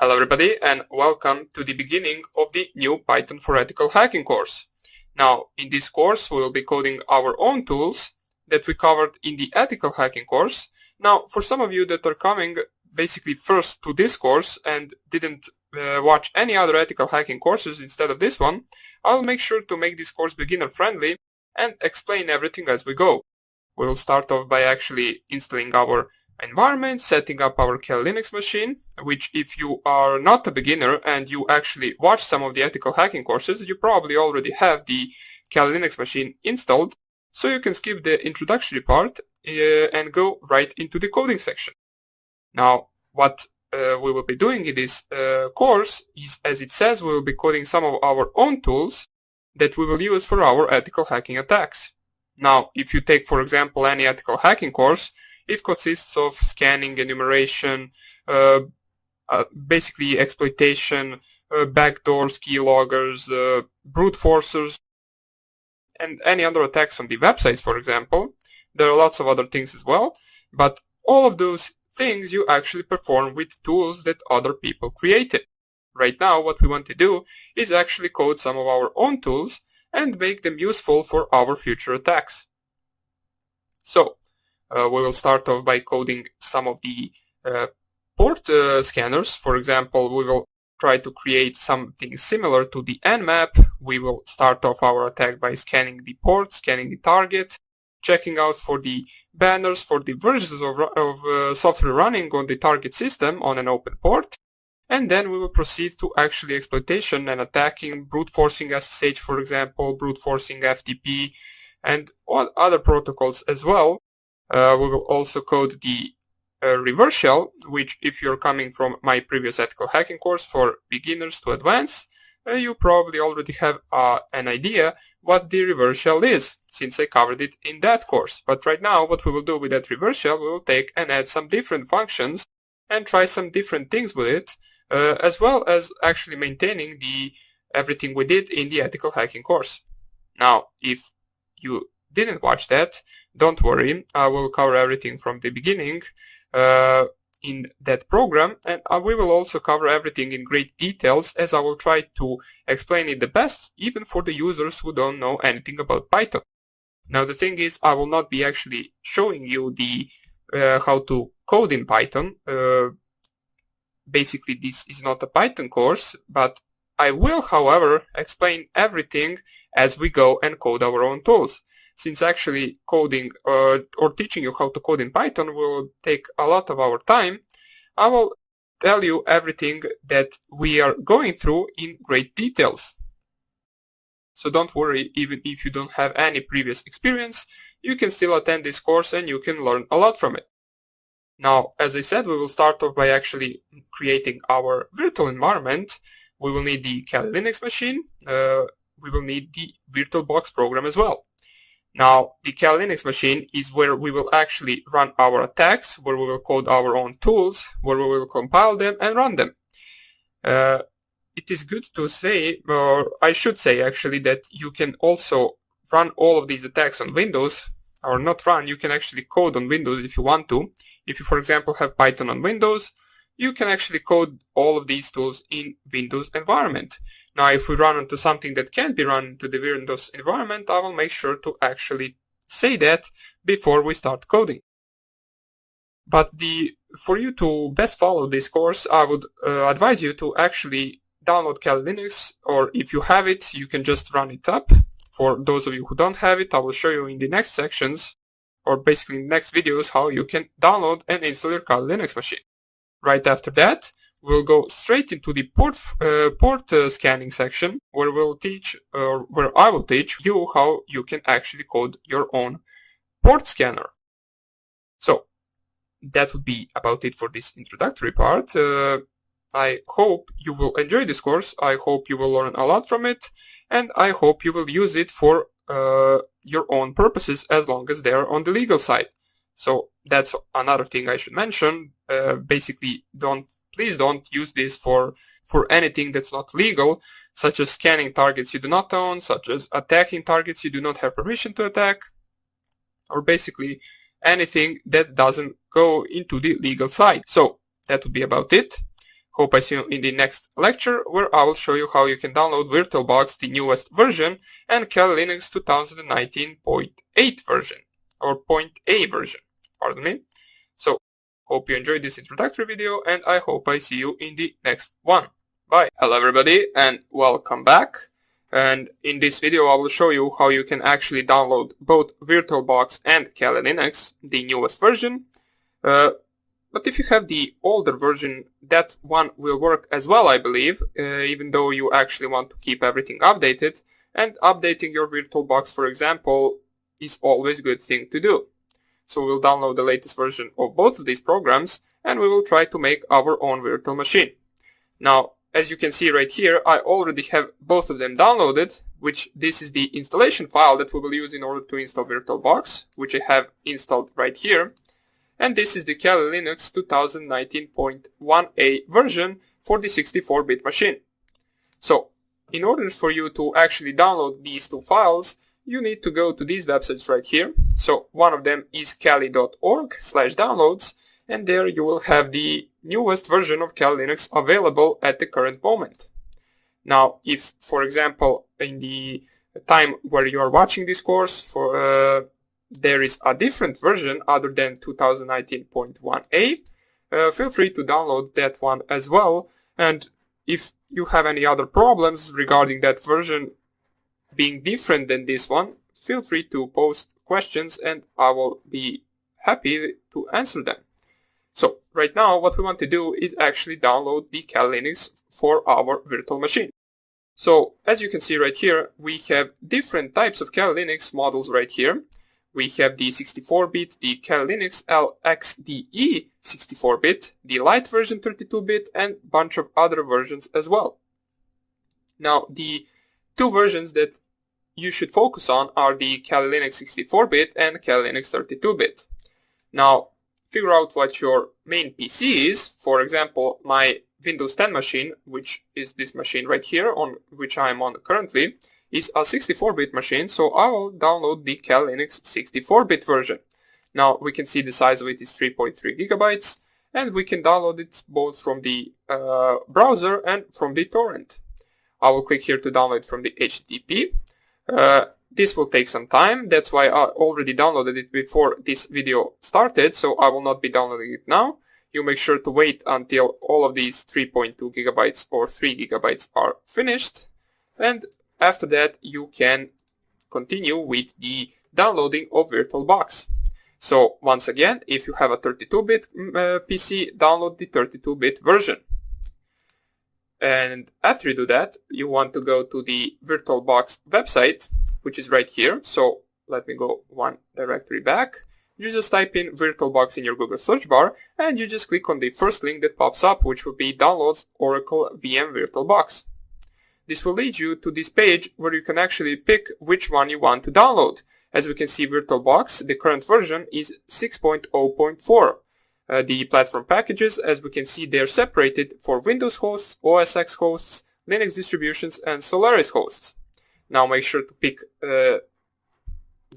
Hello everybody and welcome to the beginning of the new Python for Ethical Hacking course. Now in this course we will be coding our own tools that we covered in the Ethical Hacking course. Now for some of you that are coming basically first to this course and didn't watch any other Ethical Hacking courses instead of this one, I'll make sure to make this course beginner friendly and explain everything as we go. We will start off by actually installing our environment, setting up our Kali Linux machine, which if you are not a beginner and you actually watch some of the ethical hacking courses, you probably already have the Kali Linux machine installed, so you can skip the introductory part and go right into the coding section. Now, what we will be doing in this course is, as it says, we will be coding some of our own tools that we will use for our ethical hacking attacks. Now, if you take, for example, any ethical hacking course, it consists of scanning, enumeration, basically exploitation, backdoors, keyloggers, brute forcers, and any other attacks on the websites, for example. There are lots of other things as well, but all of those things you actually perform with tools that other people created. Right now, what we want to do is actually code some of our own tools and make them useful for our future attacks. So, we will start off by coding some of the port scanners. For example, we will try to create something similar to the nmap. We will start off our attack by scanning the port, scanning the target, checking out for the banners for the versions of software running on the target system on an open port. And then we will proceed to actually exploitation and attacking, brute forcing SSH, for example, brute forcing FTP, and other protocols as well. We will also code the reverse shell, which if you're coming from my previous ethical hacking course for beginners to advanced, you probably already have an idea what the reverse shell is, since I covered it in that course. But right now, what we will do with that reverse shell, we will take and add some different functions and try some different things with it, as well as actually maintaining everything we did in the ethical hacking course. Now, if you didn't watch that, don't worry, I will cover everything from the beginning in that program, and we will also cover everything in great details, as I will try to explain it the best even for the users who don't know anything about Python. Now the thing is, I will not be actually showing you the how to code in Python. Basically this is not a Python course, but I will, however, explain everything as we go and code our own tools. Since actually coding or teaching you how to code in Python will take a lot of our time, I will tell you everything that we are going through in great details. So don't worry, even if you don't have any previous experience, you can still attend this course and you can learn a lot from it. Now, as I said, we will start off by actually creating our virtual environment. We will need the Kali Linux machine. We will need the VirtualBox program as well. Now, the Kali Linux machine is where we will actually run our attacks, where we will code our own tools, where we will compile them and run them. It is good to say, or I should say actually, that you can also run all of these attacks on Windows, or not run, you can actually code on Windows if you want to. If you, for example, have Python on Windows, you can actually code all of these tools in Windows environment. Now, if we run into something that can't be run into the Windows environment, I will make sure to actually say that before we start coding. But for you to best follow this course, I would advise you to actually download Kali Linux, or if you have it, you can just run it up. For those of you who don't have it, I will show you in the next sections, or basically in the next videos, how you can download and install your Kali Linux machine. Right after that, we'll go straight into the port scanning section, where I will teach you how you can actually code your own port scanner. So that would be about it for this introductory part. I hope you will enjoy this course. I hope you will learn a lot from it, and I hope you will use it for your own purposes as long as they are on the legal side. So that's another thing I should mention. Basically, please don't use this for anything that's not legal, such as scanning targets you do not own, such as attacking targets you do not have permission to attack, or basically anything that doesn't go into the legal side. So that would be about it. Hope I see you in the next lecture, where I will show you how you can download VirtualBox, the newest version, and Kali Linux 2019.8 version, or .a version, pardon me. So, hope you enjoyed this introductory video, and I hope I see you in the next one. Bye. Hello everybody, and welcome back. And in this video I will show you how you can actually download both VirtualBox and Kali Linux, the newest version. But if you have the older version, that one will work as well, I believe, even though you actually want to keep everything updated. And updating your VirtualBox, for example, is always a good thing to do. So we'll download the latest version of both of these programs, and we will try to make our own virtual machine. Now, as you can see right here, I already have both of them downloaded, which this is the installation file that we will use in order to install VirtualBox, which I have installed right here. And this is the Kali Linux 2019.1a version for the 64-bit machine. So, in order for you to actually download these two files, you need to go to these websites right here. So, one of them is kali.org/downloads, and there you will have the newest version of Kali Linux available at the current moment. Now, if, for example, in the time where you are watching this course, there is a different version other than 2019.1a, feel free to download that one as well. And if you have any other problems regarding that version being different than this one, feel free to post questions and I will be happy to answer them. So right now what we want to do is actually download the Kali Linux for our virtual machine. So as you can see right here, we have different types of Kali Linux models right here. We have the 64-bit, the Kali Linux LXDE 64-bit, the Lite version 32-bit, and a bunch of other versions as well. Now, the two versions that you should focus on are the Kali Linux 64-bit and Kali Linux 32-bit. Now, figure out what your main PC is. For example, my Windows 10 machine, which is this machine right here, on which I am on currently, is a 64-bit machine, so I will download the Kali Linux 64-bit version. Now we can see the size of it is 3.3 gigabytes, and we can download it both from the browser and from the torrent. I will click here to download from the HTTP. This will take some time, that's why I already downloaded it before this video started, so I will not be downloading it now. You make sure to wait until all of these 3.2 gigabytes or 3 gigabytes are finished, and after that you can continue with the downloading of VirtualBox. So once again, if you have a 32-bit PC, download the 32-bit version. And after you do that, you want to go to the VirtualBox website, which is right here. So let me go one directory back. You just type in VirtualBox in your Google search bar, and you just click on the first link that pops up, which will be Downloads Oracle VM VirtualBox. This will lead you to this page where you can actually pick which one you want to download. As we can see, VirtualBox, the current version is 6.0.4. The platform packages, as we can see, they are separated for Windows hosts, OS X hosts, Linux distributions, and Solaris hosts. Now make sure to pick the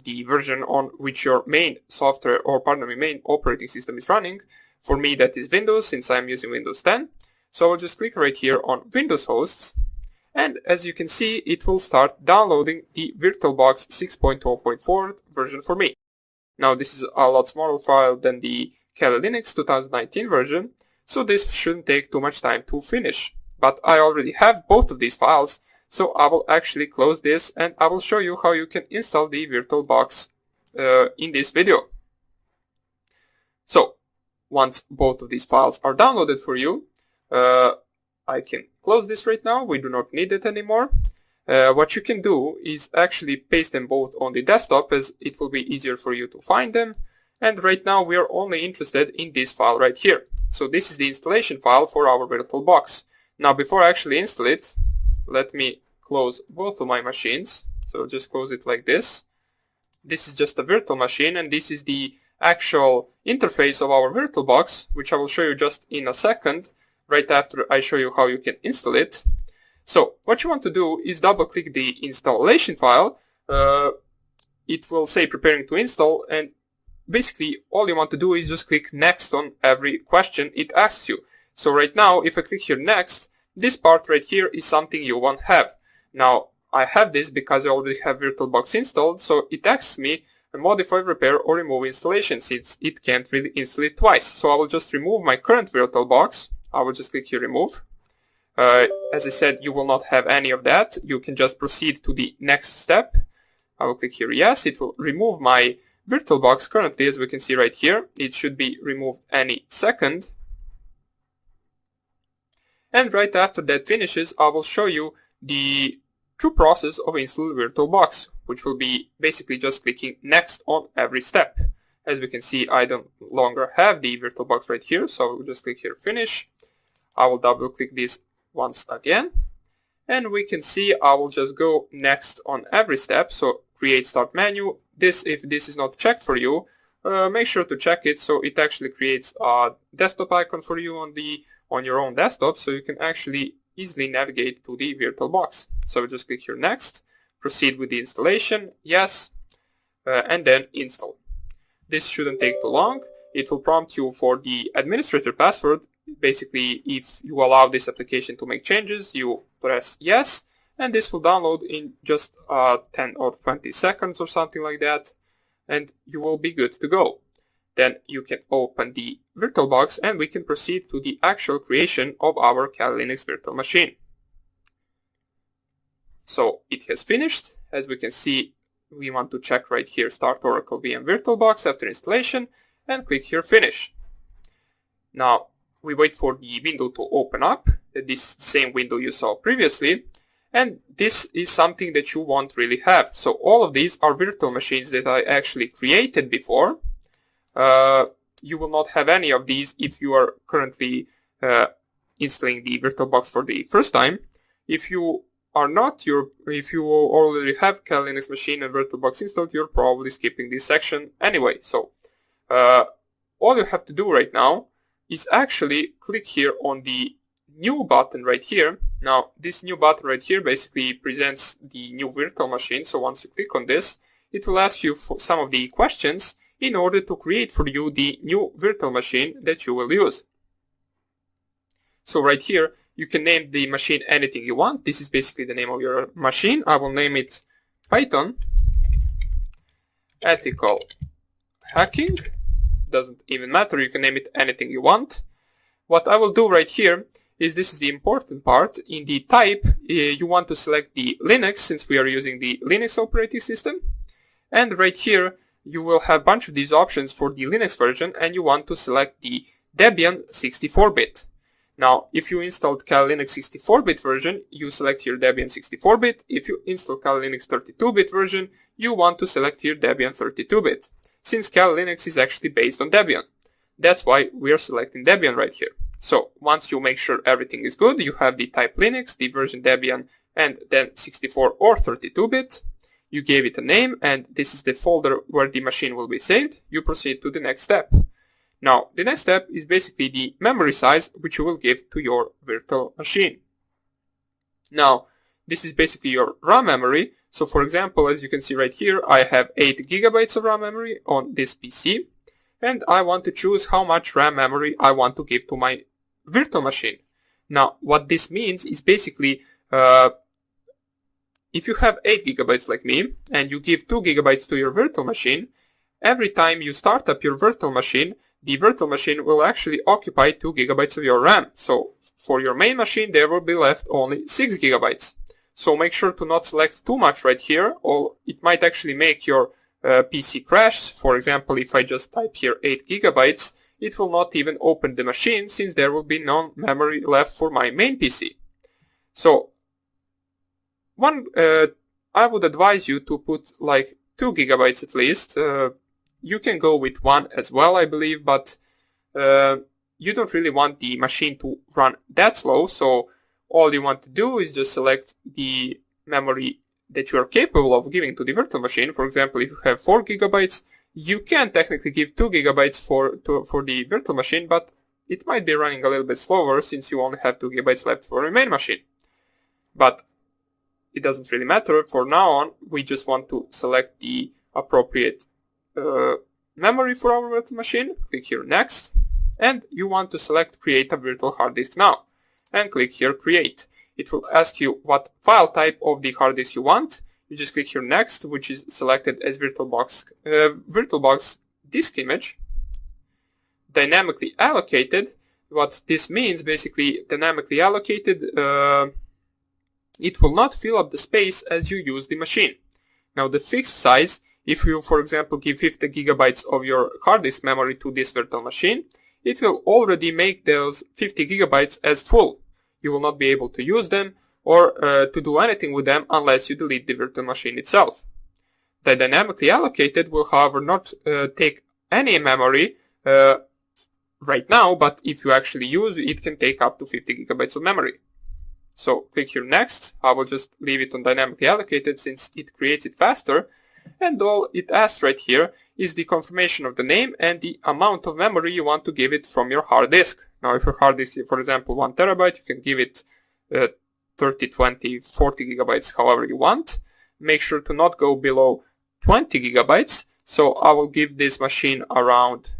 version on which your main software, or pardon me, main operating system is running. For me that is Windows, since I am using Windows 10. So I'll just click right here on Windows hosts. And as you can see, it will start downloading the VirtualBox 6.0.4 version for me. Now this is a lot smaller file than the Kali Linux 2019 version, so this shouldn't take too much time to finish. But I already have both of these files, so I will actually close this and I will show you how you can install the VirtualBox in this video. So once both of these files are downloaded for you, I can close this right now, we do not need it anymore. What you can do is actually paste them both on the desktop, as it will be easier for you to find them. And right now we are only interested in this file right here. So this is the installation file for our VirtualBox. Now before I actually install it, let me close both of my machines. So just close it like this. This is just a virtual machine, and this is the actual interface of our VirtualBox, which I will show you just in a second, right after I show you how you can install it. So what you want to do is double click the installation file. It will say preparing to install, and basically all you want to do is just click next on every question it asks you. So right now, if I click here next, this part right here is something you won't have. Now, I have this because I already have VirtualBox installed, so it asks me to modify, repair, or remove installation since it can't really install it twice. So I will just remove my current VirtualBox. I will just click here remove. As I said, you will not have any of that. You can just proceed to the next step. I will click here yes. It will remove my VirtualBox. Currently, as we can see right here, it should be removed any second. And right after that finishes, I will show you the true process of installing VirtualBox, which will be basically just clicking next on every step. As we can see, I don't longer have the VirtualBox right here, so I will just click here finish. I will double click this once again, and we can see I will just go next on every step. So create start menu. If this is not checked for you, make sure to check it, so it actually creates a desktop icon for you on your own desktop, so you can actually easily navigate to the VirtualBox. So just click here next, proceed with the installation, yes, and then install. This shouldn't take too long. It will prompt you for the administrator password. Basically, if you allow this application to make changes, you press yes, and this will download in just 10 or 20 seconds or something like that, and you will be good to go. Then you can open the VirtualBox and we can proceed to the actual creation of our Kali Linux virtual machine. So it has finished. As we can see, we want to check right here Start Oracle VM VirtualBox after installation and click here Finish. Now we wait for the window to open up, this same window you saw previously, and this is something that you won't really have. So all of these are virtual machines that I actually created before. You will not have any of these if you are currently installing the VirtualBox for the first time. If you are not, if you already have Kali Linux machine and VirtualBox installed, you're probably skipping this section anyway. So all you have to do right now is actually click here on the new button right here. Now this new button right here basically presents the new virtual machine. So once you click on this, it will ask you for some of the questions in order to create for you the new virtual machine that you will use. So right here, you can name the machine anything you want. This is basically the name of your machine. I will name it Python Ethical Hacking. Doesn't even matter, you can name it anything you want. What I will do right here is, this is the important part. In the type, you want to select the Linux, since we are using the Linux operating system. And right here, you will have a bunch of these options for the Linux version, and you want to select the Debian 64-bit. Now, if you installed Kali Linux 64-bit version, you select here Debian 64-bit. If you install Kali Linux 32-bit version, you want to select here Debian 32-bit, since Kali Linux is actually based on Debian. That's why we are selecting Debian right here. So once you make sure everything is good, you have the type Linux, the version Debian, and then 64 or 32-bit. You gave it a name, and this is the folder where the machine will be saved. You proceed to the next step. Now, the next step is basically the memory size which you will give to your virtual machine. Now, this is basically your RAM memory. So for example, as you can see right here, I have 8 GB of RAM memory on this PC, and I want to choose how much RAM memory I want to give to my virtual machine. Now, what this means is basically, if you have 8 GB like me, and you give 2 GB to your virtual machine, every time you start up your virtual machine, the virtual machine will actually occupy 2 GB of your RAM. So for your main machine, there will be left only 6 GB. So make sure to not select too much right here, or it might actually make your PC crash. For example, if I just type here 8 GB, it will not even open the machine, since there will be no memory left for my main PC. So I would advise you to put like 2 GB at least. You can go with 1 as well, I believe, but you don't really want the machine to run that slow. So all you want to do is just select the memory that you are capable of giving to the virtual machine. For example, if you have 4 GB, you can technically give 2 GB for the virtual machine, but it might be running a little bit slower since you only have 2 GB left for your main machine. But it doesn't really matter. For now on, we just want to select the appropriate memory for our virtual machine. Click here next. and you want to select create a virtual hard disk now, and click here create. It will ask you what file type of the hard disk you want. You just click here next, which is selected as VirtualBox disk image. Dynamically allocated. What this means, basically dynamically allocated, it will not fill up the space as you use the machine. Now the fixed size, if you for example give 50 gigabytes of your hard disk memory to this virtual machine, it will already make those 50 gigabytes as full. You will not be able to use them or to do anything with them unless you delete the virtual machine itself. The dynamically allocated will however not take any memory right now, but if you actually use it, can take up to 50 gigabytes of memory. So click here next. I will just leave it on dynamically allocated since it creates it faster, and all it asks right here is the confirmation of the name and the amount of memory you want to give it from your hard disk. Now if your hard disk is for example 1 terabyte, you can give it 30, 20, 40 gigabytes, however you want. Make sure to not go below 20 gigabytes. So I will give this machine around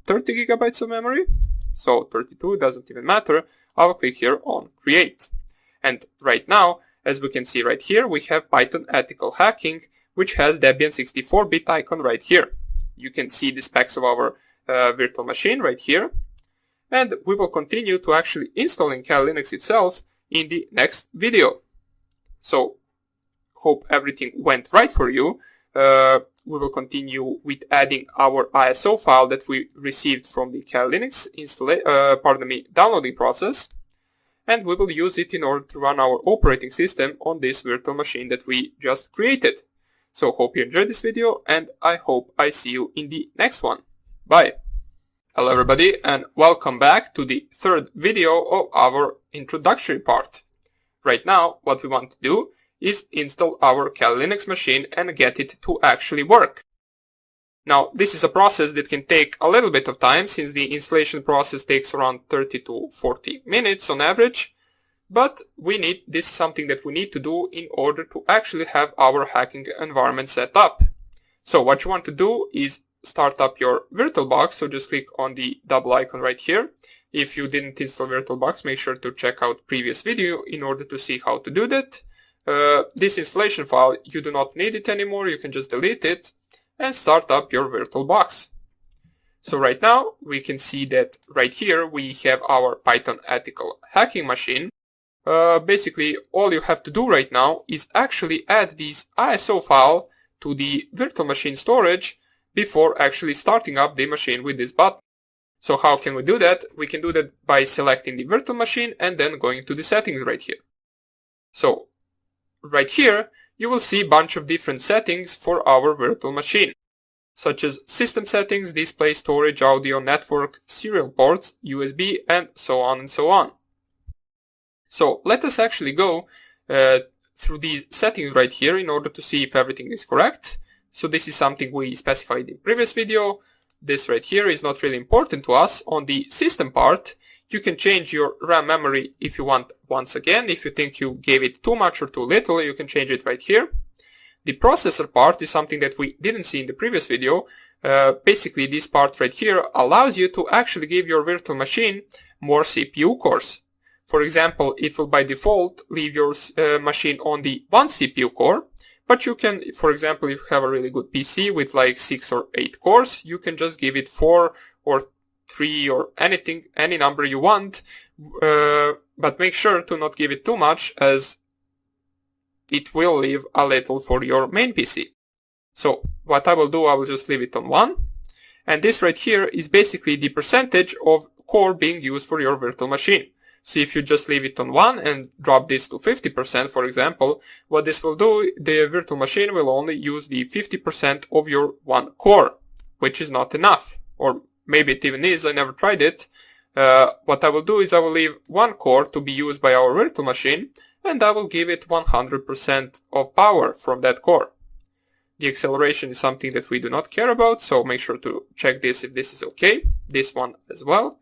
30 gigabytes of memory. So 32, doesn't even matter. I will click here on create. And right now, as we can see right here, we have Python ethical hacking, which has Debian 64-bit icon right here. You can see the specs of our virtual machine right here. And we will continue to actually installing Kali Linux itself in the next video. So, hope everything went right for you. We will continue with adding our ISO file that we received from the Kali Linux downloading process. And we will use it in order to run our operating system on this virtual machine that we just created. So hope you enjoyed this video, and I hope I see you in the next one. Bye! Hello everybody, and welcome back to the third video of our introductory part. Right now, what we want to do is install our Kali Linux machine and get it to actually work. Now, this is a process that can take a little bit of time since the installation process takes around 30 to 40 minutes on average. But this is something that we need to do in order to actually have our hacking environment set up. So what you want to do is start up your VirtualBox. So just click on the double icon right here. If you didn't install VirtualBox, make sure to check out previous video in order to see how to do that. This installation file, you do not need it anymore. You can just delete it and start up your VirtualBox. So right now we can see that right here we have our Python ethical hacking machine. Basically all you have to do right now is actually add this ISO file to the virtual machine storage before actually starting up the machine with this button. So how can we do that? We can do that by selecting the virtual machine and then going to the settings right here. So right here you will see a bunch of different settings for our virtual machine, such as system settings, display, storage, audio, network, serial ports, USB, and so on and so on. So let us actually go through these settings right here in order to see if everything is correct. So this is something we specified in previous video. This right here is not really important to us. On the system part, you can change your RAM memory if you want once again. If you think you gave it too much or too little, you can change it right here. The processor part is something that we didn't see in the previous video. Basically, this part right here allows you to actually give your virtual machine more CPU cores. For example, it will by default leave your machine on the 1 CPU core, but you can, for example, if you have a really good PC with like 6 or 8 cores, you can just give it 4 or 3 or anything, any number you want, but make sure to not give it too much as it will leave a little for your main PC. So what I will do, I will just leave it on 1. And this right here is basically the percentage of core being used for your virtual machine. So if you just leave it on 1 and drop this to 50%, for example, what this will do, the virtual machine will only use the 50% of your 1 core, which is not enough. Or maybe it even is, I never tried it. What I will do is I will leave 1 core to be used by our virtual machine, and I will give it 100% of power from that core. The acceleration is something that we do not care about, so make sure to check this if this is okay. This one as well.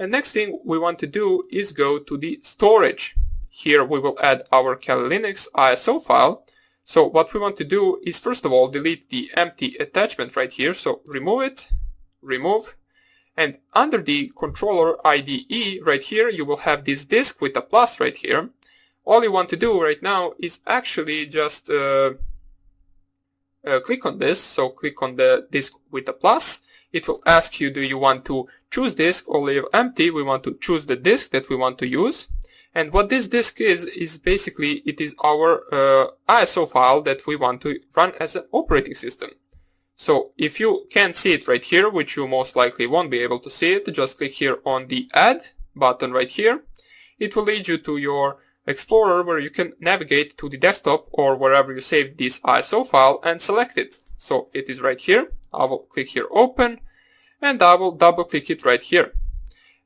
And next thing we want to do is go to the storage. Here we will add our Kali Linux ISO file. So what we want to do is first of all delete the empty attachment right here. So remove it, remove. And under the controller IDE right here, you will have this disk with a plus right here. All you want to do right now is actually just click on this. So click on the disk with a plus. It will ask you, do you want to choose disk or leave empty? We want to choose the disk that we want to use. And what this disk is basically, it is our ISO file that we want to run as an operating system. So if you can't see it right here, which you most likely won't be able to see it, just click here on the Add button right here. It will lead you to your Explorer where you can navigate to the desktop or wherever you saved this ISO file and select it. So it is right here. I will click here Open, and I will double click it right here.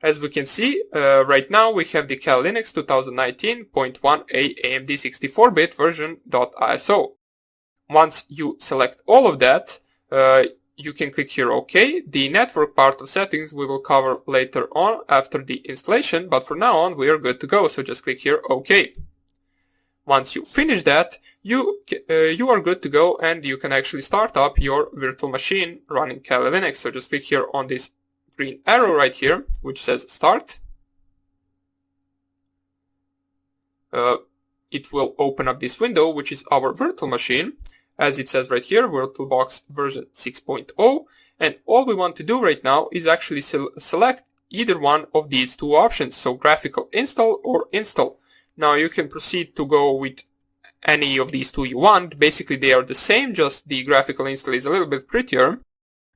As we can see, right now we have the Kali Linux 2019.1a AMD 64-bit version.iso. Once you select all of that, you can click here OK. The network part of settings we will cover later on after the installation, but for now on we are good to go, so just click here OK. Once you finish that, you are good to go and you can actually start up your virtual machine running Kali Linux. So just click here on this green arrow right here, which says Start. It will open up this window, which is our virtual machine. As it says right here, VirtualBox version 6.0. And all we want to do right now is actually select either one of these two options. So graphical install or install. Now you can proceed to go with any of these two you want. Basically they are the same, just the graphical install is a little bit prettier.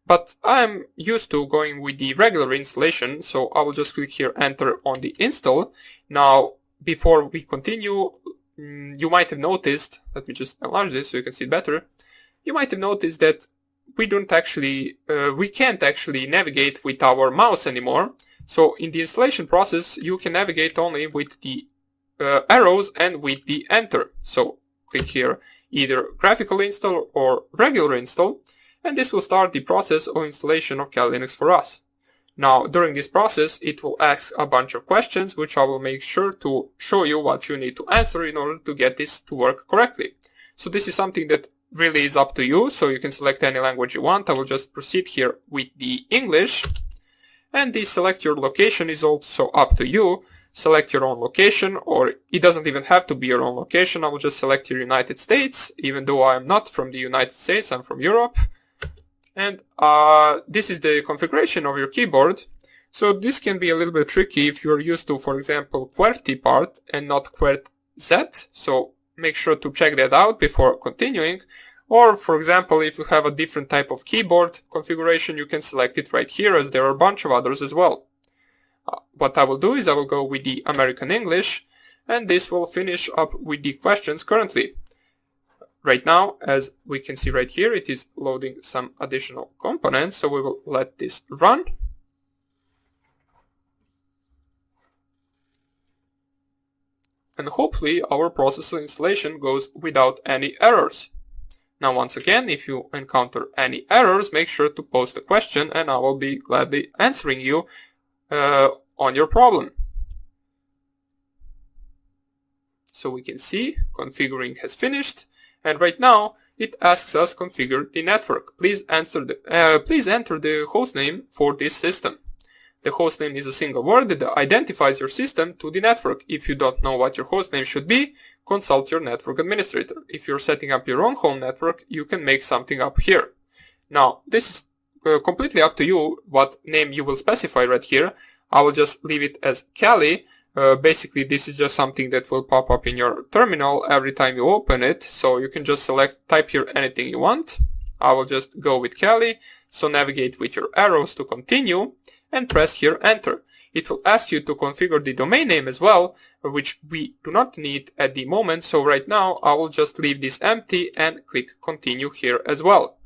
But I'm used to going with the regular installation, so I will just click here Enter on the install. Now before we continue, you might have noticed, let me just enlarge this so you can see it better. You might have noticed that we can't actually navigate with our mouse anymore. So in the installation process, you can navigate only with the arrows and with the Enter. So click here either graphical install or regular install, and this will start the process of installation of Kali Linux for us. Now, during this process, it will ask a bunch of questions, which I will make sure to show you what you need to answer in order to get this to work correctly. So this is something that really is up to you, so you can select any language you want. I will just proceed here with the English. And the select your location is also up to you. Select your own location, or it doesn't even have to be your own location. I will just select your United States, even though I am not from the United States, I'm from Europe. And this is the configuration of your keyboard. So this can be a little bit tricky if you're used to, for example, QWERTY part and not QWERTZ. So make sure to check that out before continuing. Or, for example, if you have a different type of keyboard configuration, you can select it right here, as there are a bunch of others as well. What I will do is I will go with the American English, and this will finish up with the questions currently. Right now, as we can see right here, it is loading some additional components, so we will let this run. And hopefully our process of installation goes without any errors. Now once again, if you encounter any errors, make sure to post a question and I will be gladly answering you on your problem. So we can see configuring has finished. And right now, it asks us configure the network. Please enter the hostname for this system. The hostname is a single word that identifies your system to the network. If you don't know what your hostname should be, consult your network administrator. If you're setting up your own home network, you can make something up here. Now, this is completely up to you what name you will specify right here. I will just leave it as Kali. Basically, this is just something that will pop up in your terminal every time you open it. So you can just type here anything you want. I will just go with Kali. So navigate with your arrows to continue and press here Enter. It will ask you to configure the domain name as well, which we do not need at the moment. So right now, I will just leave this empty and click continue here as well.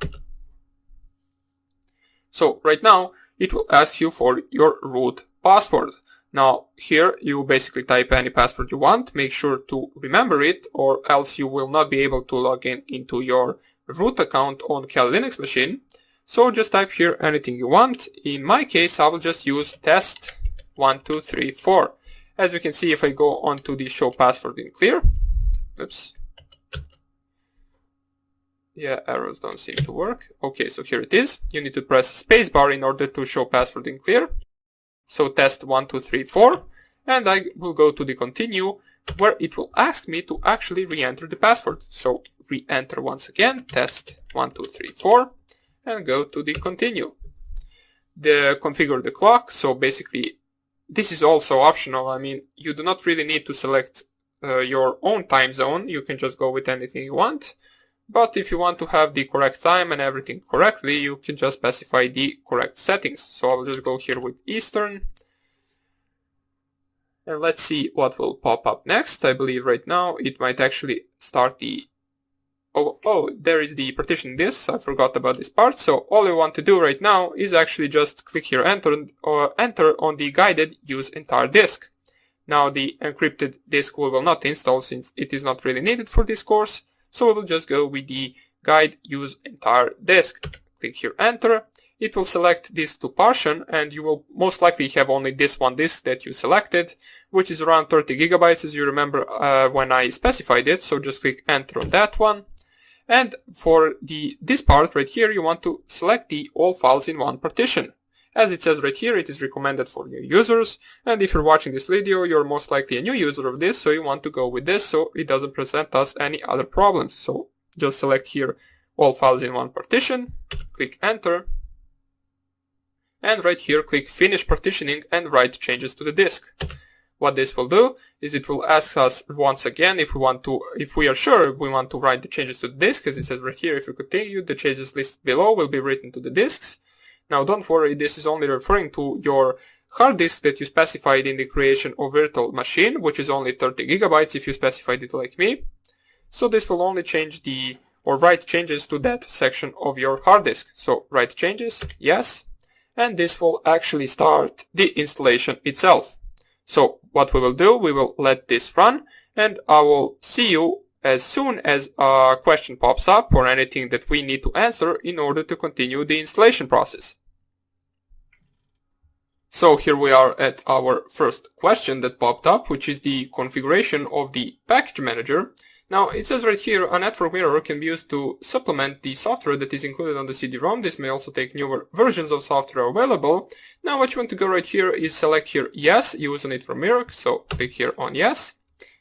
So right now, it will ask you for your root password. Now here you basically type any password you want, make sure to remember it or else you will not be able to log in into your root account on Kali Linux machine. So just type here anything you want. In my case I will just use test 1234. As we can see, if I go on to the show password in clear, oops, Yeah, arrows don't seem to work. Okay, so here it is. You need to press spacebar in order to show password in clear. So test 1, 2, 3, 4. And I will go to the continue, where it will ask me to actually re-enter the password. So re-enter once again, test 1, 2, 3, 4, and go to the continue. Configure the clock. So basically, this is also optional. I mean, you do not really need to select your own time zone. You can just go with anything you want. But if you want to have the correct time and everything correctly, you can just specify the correct settings. So I'll just go here with Eastern. And let's see what will pop up next. I believe right now it might actually start the... Oh, there is the partition disk. I forgot about this part. So all you want to do right now is actually just click here, enter on the guided use entire disk. Now the encrypted disk we will not install since it is not really needed for this course. So we will just go with the guide use entire disk. Click here, enter. It will select disk to partition, and you will most likely have only this one disk that you selected, which is around 30 gigabytes as you remember when I specified it. So just click enter on that one. And for this part right here, you want to select the all files in one partition. As it says right here, it is recommended for new users, and if you're watching this video, you're most likely a new user of this, so you want to go with this so it doesn't present us any other problems. So just select here all files in one partition, click enter, and right here click finish partitioning and write changes to the disk. What this will do is it will ask us once again if we are sure we want to write the changes to the disk, as it says right here, if you continue, the changes listed below will be written to the disks. Now don't worry, this is only referring to your hard disk that you specified in the creation of virtual machine, which is only 30 gigabytes if you specified it like me. So this will only change write changes to that section of your hard disk. So write changes, yes, and this will actually start the installation itself. So what we will do, we will let this run, and I will see you as soon as a question pops up or anything that we need to answer in order to continue the installation process. So here we are at our first question that popped up, which is the configuration of the package manager. Now it says right here, a network mirror can be used to supplement the software that is included on the CD-ROM. This may also take newer versions of software available. Now what you want to go right here is select here yes, use a network mirror. So click here on yes.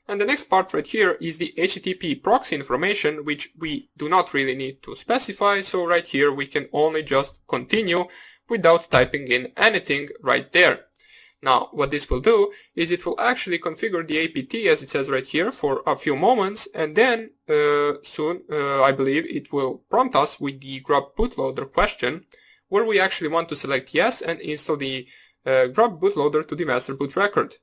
And the next part right here is the HTTP proxy information, which we do not really need to specify. So right here we can only just continue without typing in anything right there. Now what this will do is it will actually configure the APT as it says right here for a few moments, and then soon I believe it will prompt us with the grub bootloader question, where we actually want to select yes and install the grub bootloader to the master boot record.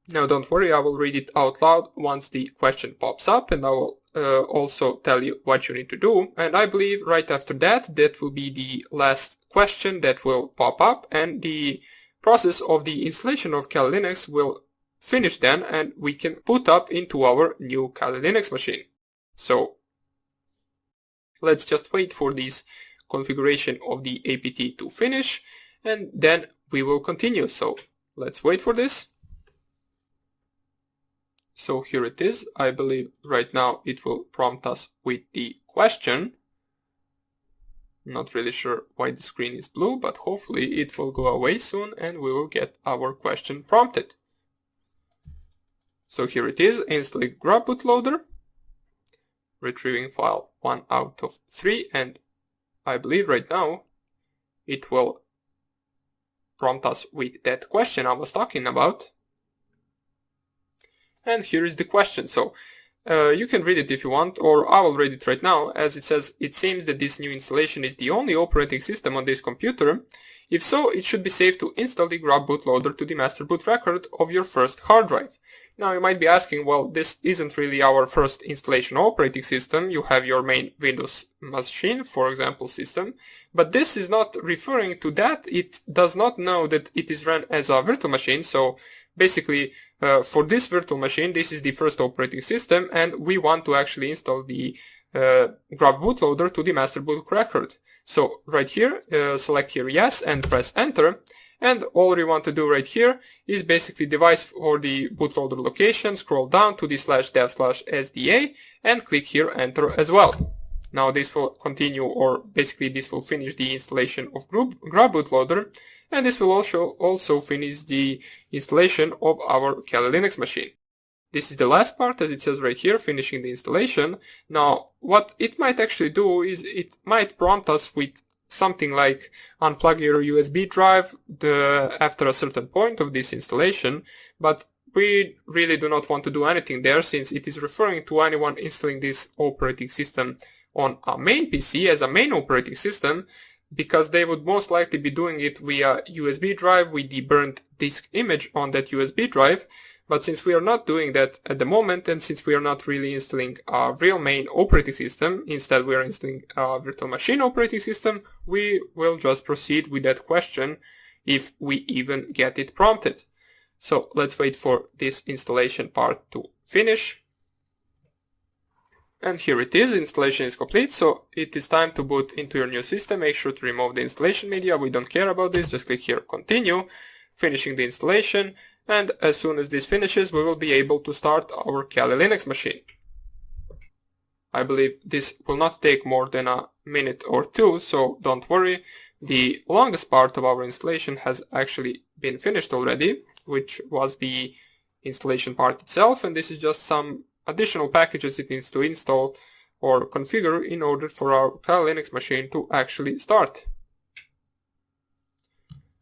Now don't worry, I will read it out loud once the question pops up, and I will also tell you what you need to do. And I believe right after that will be the last question that will pop up, and the process of the installation of Kali Linux will finish then, and we can put up into our new Kali Linux machine. So let's just wait for this configuration of the APT to finish, and then we will continue. So let's wait for this. So here it is. I believe right now it will prompt us with the question. Not really sure why the screen is blue, but hopefully it will go away soon and we will get our question prompted. So here it is, installing grub bootloader, retrieving file 1 out of 3, and I believe right now it will prompt us with that question I was talking about. And here is the question. So you can read it if you want, or I will read it right now, as it says, it seems that this new installation is the only operating system on this computer. If so, it should be safe to install the grub bootloader to the master boot record of your first hard drive. Now you might be asking, well, this isn't really our first installation operating system. You have your main Windows machine, for example, system, but this is not referring to that. It does not know that it is run as a virtual machine. So basically, for this virtual machine, this is the first operating system, and we want to actually install the grub bootloader to the master boot record. So right here, select here yes and press enter, And all you want to do right here is basically device for the bootloader location, scroll down to the /dev/sda and click here enter as well. Now this will continue, or basically this will finish the installation of Grub bootloader, and this will also finish the installation of our Kali Linux machine. This is the last part, as it says right here, finishing the installation. Now what it might actually do is it might prompt us with something like unplug your USB drive after a certain point of this installation, but we really do not want to do anything there, since it is referring to anyone installing this operating system on a main PC as a main operating system, because they would most likely be doing it via USB drive with the burnt disk image on that USB drive. But since we are not doing that at the moment, and since we are not really installing a real main operating system, instead we are installing a virtual machine operating system, we will just proceed with that question if we even get it prompted. So let's wait for this installation part to finish. And here it is, installation is complete, so it is time to boot into your new system. Make sure to remove the installation media, we don't care about this, just click here continue, finishing the installation. And as soon as this finishes, we will be able to start our Kali Linux machine. I believe this will not take more than a minute or two, so don't worry. The longest part of our installation has actually been finished already, which was the installation part itself, and this is just some additional packages it needs to install or configure in order for our Kali Linux machine to actually start.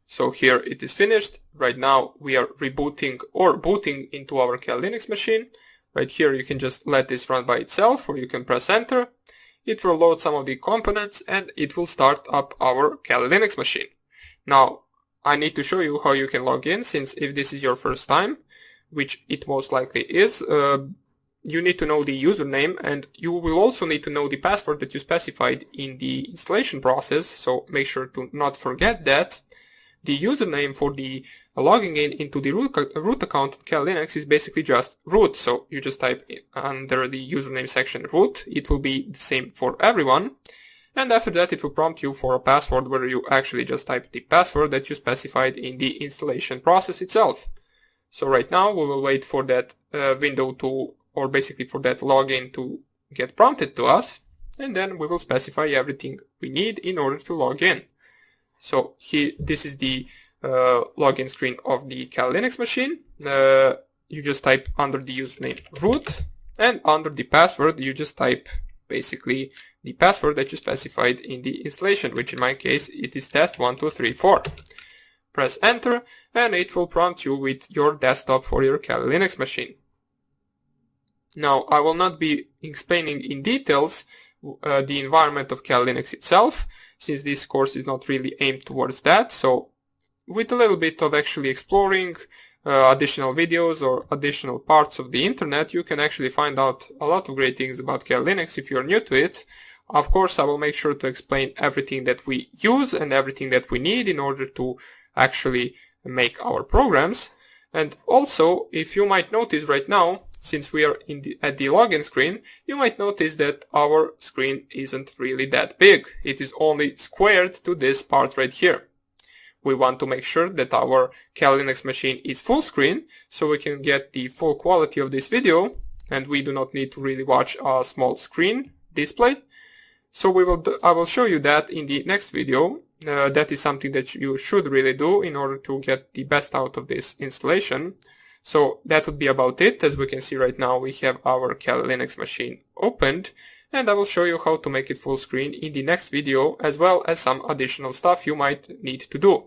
So here it is finished. Right now we are rebooting or booting into our Kali Linux machine. Right here you can just let this run by itself, or you can press enter. It will load some of the components and it will start up our Kali Linux machine. Now I need to show you how you can log in, since if this is your first time, which it most likely is, you need to know the username, and you will also need to know the password that you specified in the installation process, so make sure to not forget that. The username for the logging in into the root account on Kali Linux is basically just root, so you just type under the username section root. It will be the same for everyone, and after that it will prompt you for a password where you actually just type the password that you specified in the installation process itself. So right now we will wait for that window to, or basically for that login to get prompted to us, and then we will specify everything we need in order to log in. So here, this is the login screen of the Kali Linux machine. You just type under the username root, and under the password you just type basically the password that you specified in the installation, which in my case it is test1234. Press enter and it will prompt you with your desktop for your Kali Linux machine. Now I will not be explaining in details the environment of Kali Linux itself, since this course is not really aimed towards that. So with a little bit of actually exploring additional videos or additional parts of the internet, you can actually find out a lot of great things about Kali Linux if you're new to it. Of course, I will make sure to explain everything that we use and everything that we need in order to actually make our programs. And also, if you might notice right now, since we are at the login screen, you might notice that our screen isn't really that big. It is only squared to this part right here. We want to make sure that our Kali Linux machine is full screen, so we can get the full quality of this video, and we do not need to really watch a small screen display. So I will show you that in the next video. That is something that you should really do in order to get the best out of this installation. So that would be about it. As we can see right now, we have our Kali Linux machine opened, and I will show you how to make it full screen in the next video, as well as some additional stuff you might need to do.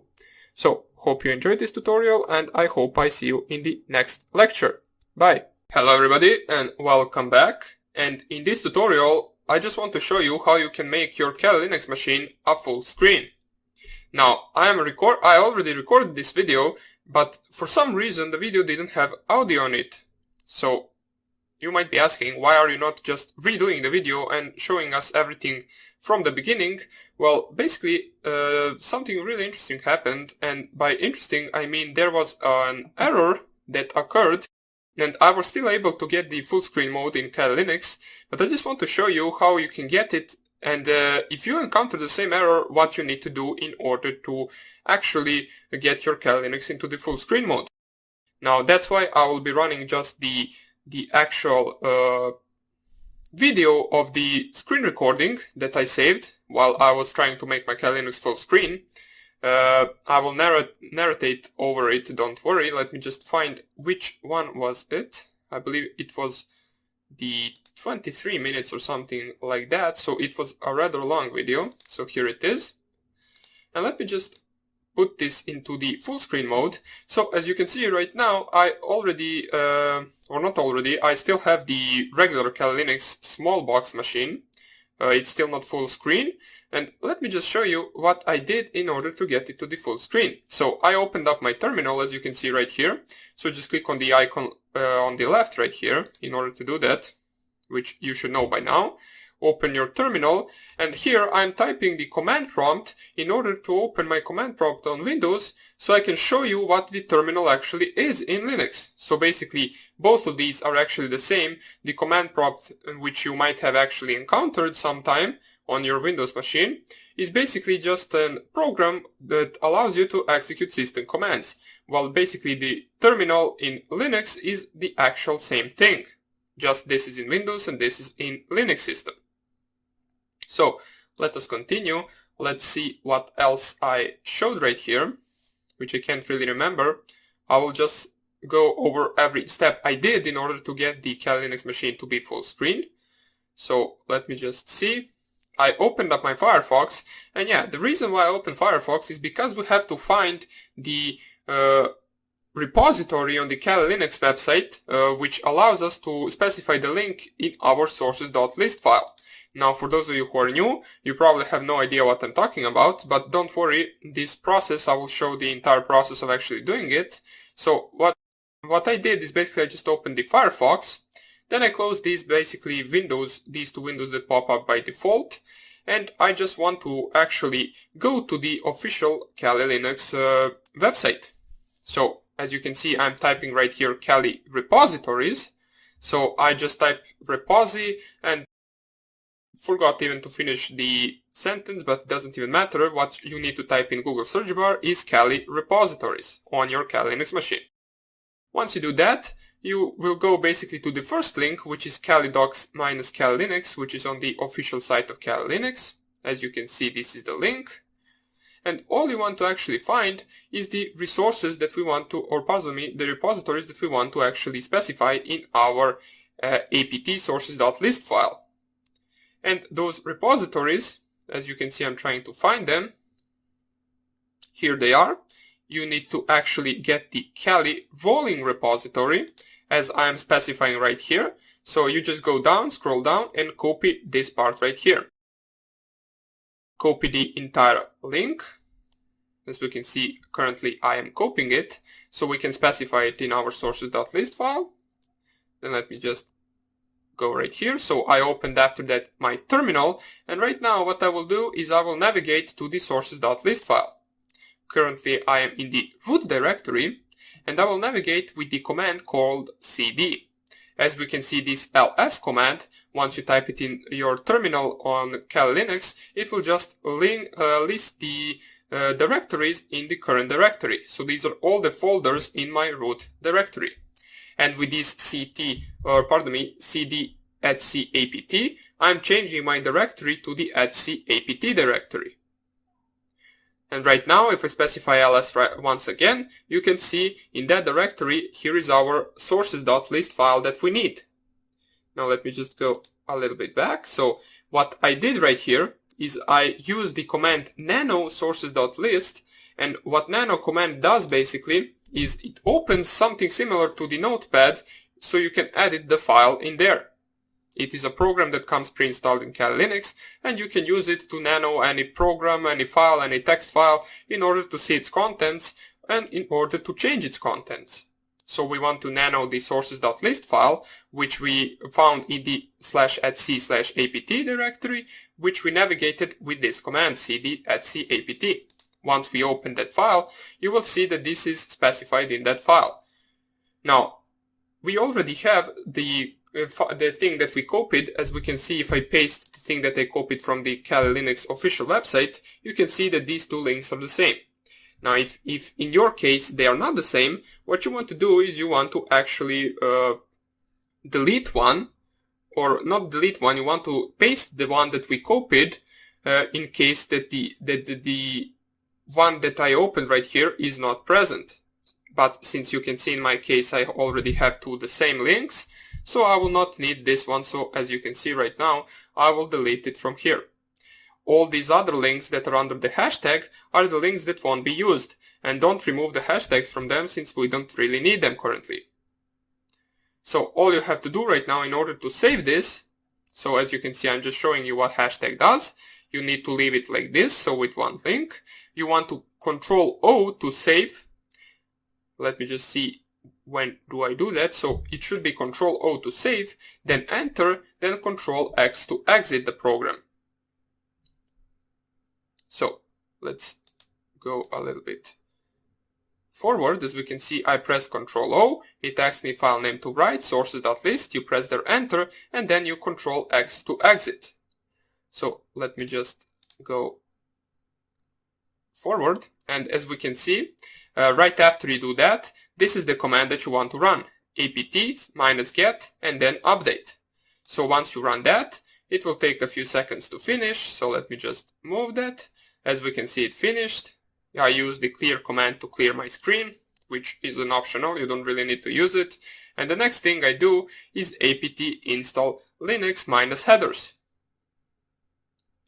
So hope you enjoyed this tutorial, and I hope I see you in the next lecture. Bye! Hello everybody and welcome back. And in this tutorial I just want to show you how you can make your Kali Linux machine a full screen. Now I already recorded this video, but for some reason the video didn't have audio on it. So you might be asking, why are you not just redoing the video and showing us everything from the beginning? Well, basically something really interesting happened, and by interesting I mean there was an error that occurred, and I was still able to get the full screen mode in Kali Linux, but I just want to show you how you can get it And if you encounter the same error, what you need to do in order to actually get your Kali Linux into the full screen mode. Now that's why I will be running just the actual video of the screen recording that I saved while I was trying to make my Kali Linux full screen. I will narrate over it, don't worry. Let me just find which one was it. I believe it was the 23 minutes or something like that, so it was a rather long video. So here it is. And let me just put this into the full screen mode. So as you can see right now, I already, or not already, I still have the regular Kali Linux small box machine. It's still not full screen. And let me just show you what I did in order to get it to the full screen. So I opened up my terminal, as you can see right here. So just click on the icon on the left right here in order to do that, which you should know by now. Open your terminal, and here I'm typing the command prompt in order to open my command prompt on Windows so I can show you what the terminal actually is in Linux. So basically both of these are actually the same. The command prompt, which you might have actually encountered sometime on your Windows machine, is basically just a program that allows you to execute system commands, while basically the terminal in Linux is the actual same thing. Just this is in Windows and this is in Linux system. So let us continue. Let's see what else I showed right here, which I can't really remember. I will just go over every step I did in order to get the Kali Linux machine to be full screen. So let me just see. I opened up my Firefox, and yeah, the reason why I opened Firefox is because we have to find the repository on the Kali Linux website, which allows us to specify the link in our sources.list file. Now, for those of you who are new, you probably have no idea what I'm talking about, but don't worry, this process, I will show the entire process of actually doing it. So what I did is basically I just opened the Firefox, then I closed these basically windows, these two windows that pop up by default, and I just want to actually go to the official Kali Linux website. So as you can see, I'm typing right here Kali repositories. So I just type reposi and forgot even to finish the sentence, but it doesn't even matter. What you need to type in Google search bar is Kali repositories on your Kali Linux machine. Once you do that, you will go basically to the first link, which is Kali docs-Kali Linux, which is on the official site of Kali Linux. As you can see, this is the link. And all you want to actually find is the resources that we want to, or the repositories that we want to actually specify in our apt sources.list file. And those repositories, as you can see, I'm trying to find them. Here they are. You need to actually get the Kali rolling repository, as I am specifying right here. So you just go down, scroll down, and copy this part right here. Copy the entire link. As we can see, currently I am copying it, so we can specify it in our sources.list file. Then let me just go right here. So I opened after that my terminal, and right now what I will do is I will navigate to the sources.list file. Currently I am in the root directory, and I will navigate with the command called cd. As we can see, this ls command, once you type it in your terminal on Kali Linux, it will just list the directories in the current directory. So these are all the folders in my root directory. And with this cd /apt, I'm changing my directory to the /apt directory. And right now, if I specify ls once again, you can see in that directory, here is our sources.list file that we need. Now let me just go a little bit back. So what I did right here is I used the command nano sources.list, and what nano command does basically is it opens something similar to the notepad, so you can edit the file in there. It is a program that comes pre-installed in Kali Linux, and you can use it to nano any program, any file, any text file in order to see its contents and in order to change its contents. So we want to nano the sources.list file, which we found in the /etc/apt directory, which we navigated with this command cd /apt. Once we open that file, you will see that this is specified in that file. Now, we already have the the thing that we copied, as we can see if I paste the thing that I copied from the Kali Linux official website, you can see that these two links are the same. Now if in your case they are not the same, what you want to do is you want to actually delete one, or not delete one, you want to paste the one that we copied in case that the one that I opened right here is not present. But since you can see in my case I already have two the same links, so I will not need this one. So as you can see right now, I will delete it from here. All these other links that are under the hashtag are the links that won't be used, and don't remove the hashtags from them since we don't really need them currently. So all you have to do right now in order to save this, so as you can see I'm just showing you what hashtag does, you need to leave it like this, so with one link. You want to Control O to save. Let me just see when do I do that. So it should be Control O to save, then Enter, then Control X to exit the program. So let's go a little bit forward. As we can see, I press Control O, it asks me file name to write, sources.list, you press there Enter, and then you Control X to exit. So let me just go forward, and as we can see, right after you do that, this is the command that you want to run, apt-get and then update. So once you run that, it will take a few seconds to finish, so let me just move that. As we can see, it finished. I use the clear command to clear my screen, which is an optional, you don't really need to use it. And the next thing I do is apt install linux -headers.